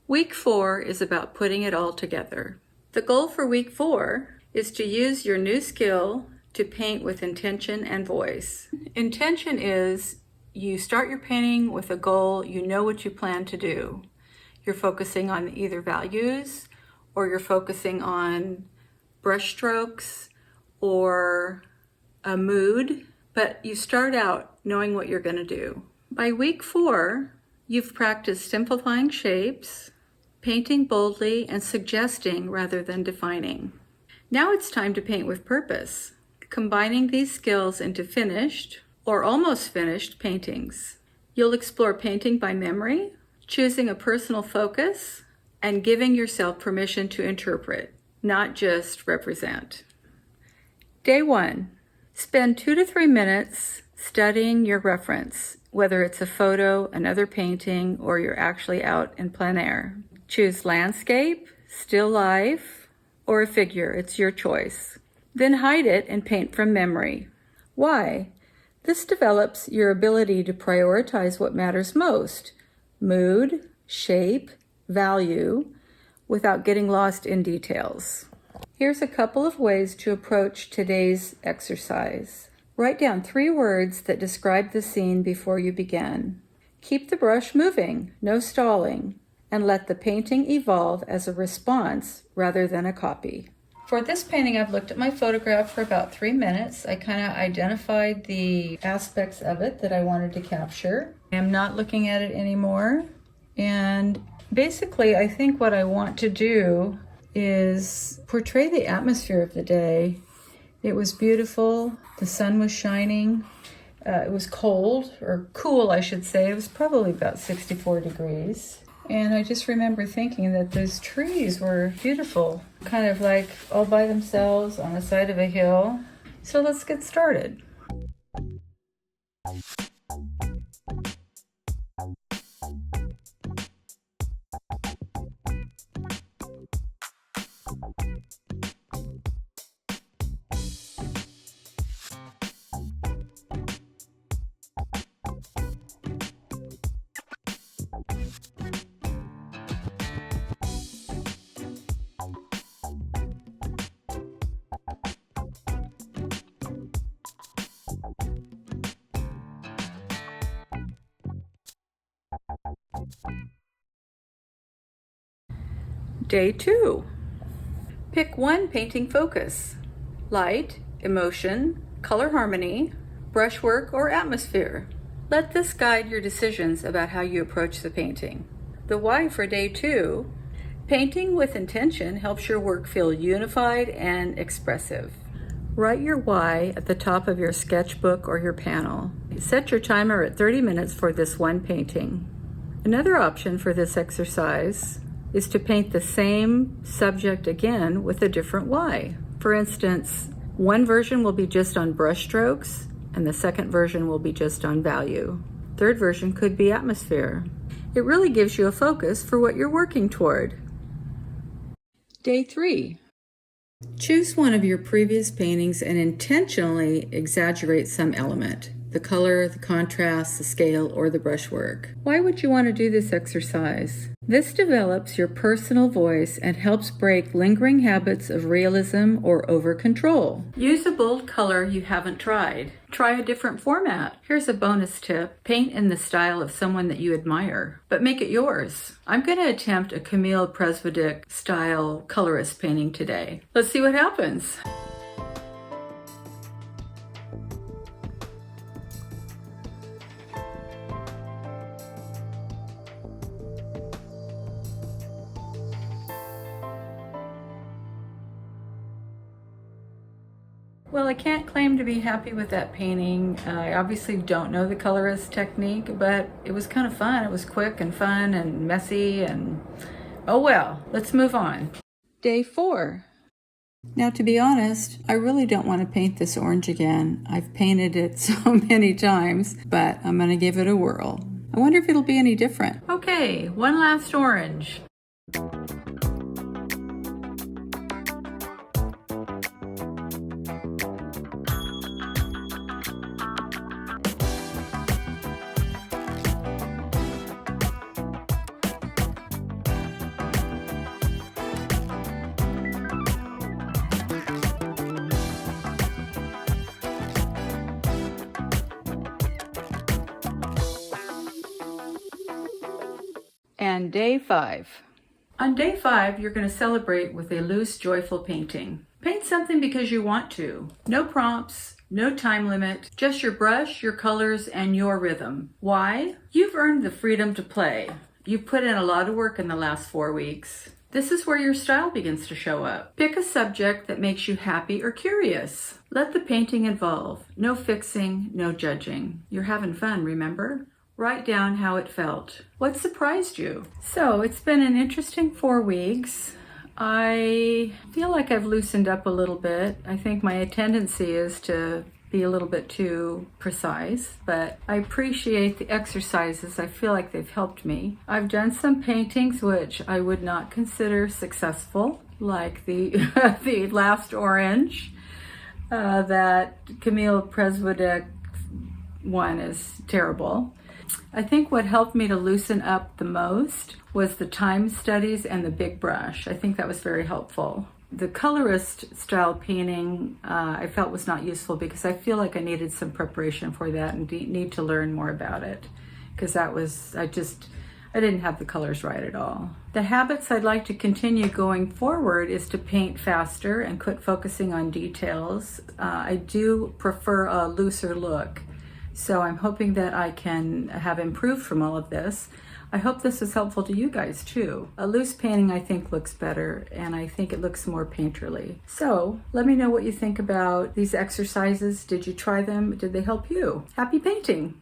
Week 4 is about putting it all together. The goal for week 4 is to use your new skill to paint with intention and voice. Intention is you start your painting with a goal, you know what you plan to do. You're focusing on either values or you're focusing on brush strokes or a mood, but you start out knowing what you're going to do. By week 4, you've practiced simplifying shapes, painting boldly, and suggesting rather than defining. Now it's time to paint with purpose, combining these skills into finished or almost finished paintings. You'll explore painting by memory, choosing a personal focus, and giving yourself permission to interpret, not just represent. Day 1. Spend 2 to 3 minutes studying your reference, whether it's a photo, another painting, or you're actually out in plein air. Choose landscape, still life, or a figure. It's your choice. Then hide it and paint from memory. Why? This develops your ability to prioritize what matters most: mood, shape, value, without getting lost in details. Here's a couple of ways to approach today's exercise. Write down 3 words that describe the scene before you begin. Keep the brush moving, no stalling, and let the painting evolve as a response rather than a copy. For this painting, I've looked at my photograph for about 3 minutes. I kind of identified the aspects of it that I wanted to capture. I'm not looking at it anymore. And basically, I think what I want to do is portray the atmosphere of the day. It was beautiful. The sun was shining. It was cold, or cool, I should say. It was probably about 64 degrees. And I just remember thinking that those trees were beautiful, kind of like all by themselves on the side of a hill. So let's get started. Day 2. Pick one painting focus: light, emotion, color harmony, brushwork, or atmosphere. Let this guide your decisions about how you approach the painting. The why for day 2: painting with intention helps your work feel unified and expressive. Write your why at the top of your sketchbook or your panel. Set your timer at 30 minutes for this one painting. Another option for this exercise is to paint the same subject again with a different why. For instance, one version will be just on brush strokes, and the second version will be just on value. Third version could be atmosphere. It really gives you a focus for what you're working toward. Day 3. Choose one of your previous paintings and intentionally exaggerate some element: the color, the contrast, the scale, or the brushwork. Why would you want to do this exercise? This develops your personal voice and helps break lingering habits of realism or over-control. Use a bold color you haven't tried. Try a different format. Here's a bonus tip: paint in the style of someone that you admire, but make it yours. I'm going to attempt a Camille Presvodic style colorist painting today. Let's see what happens. Well, I can't claim to be happy with that painting. I obviously don't know the colorist technique, but it was kind of fun. It was quick and fun and messy, and oh well, let's move on. Day 4. Now, to be honest, I really don't want to paint this orange again. I've painted it so many times, but I'm going to give it a whirl. I wonder if it'll be any different. Okay, one last orange. and day 5. On day 5, you're going to celebrate with a loose, joyful painting. Paint something because you want to. No prompts, no time limit, just your brush, your colors, and your rhythm. Why? You've earned the freedom to play. You've put in a lot of work in the last 4 weeks. This is where your style begins to show up. Pick a subject that makes you happy or curious. Let the painting evolve. No fixing, no judging. You're having fun, remember? Write down how it felt. What surprised you? So it's been an interesting 4 weeks. I feel like I've loosened up a little bit. I think my tendency is to be a little bit too precise, but I appreciate the exercises. I feel like they've helped me. I've done some paintings which I would not consider successful, like the the last orange. That Camille Presvodek one is terrible. I think what helped me to loosen up the most was the time studies and the big brush. I think that was very helpful. The colorist style painting I felt was not useful because I feel like I needed some preparation for that and need to learn more about it, because I didn't have the colors right at all. The habits I'd like to continue going forward is to paint faster and quit focusing on details. I do prefer a looser look. So I'm hoping that I can have improved from all of this. I hope this is helpful to you guys too. A loose painting I think looks better, and I think it looks more painterly. So let me know what you think about these exercises. Did you try them? Did they help you? Happy painting!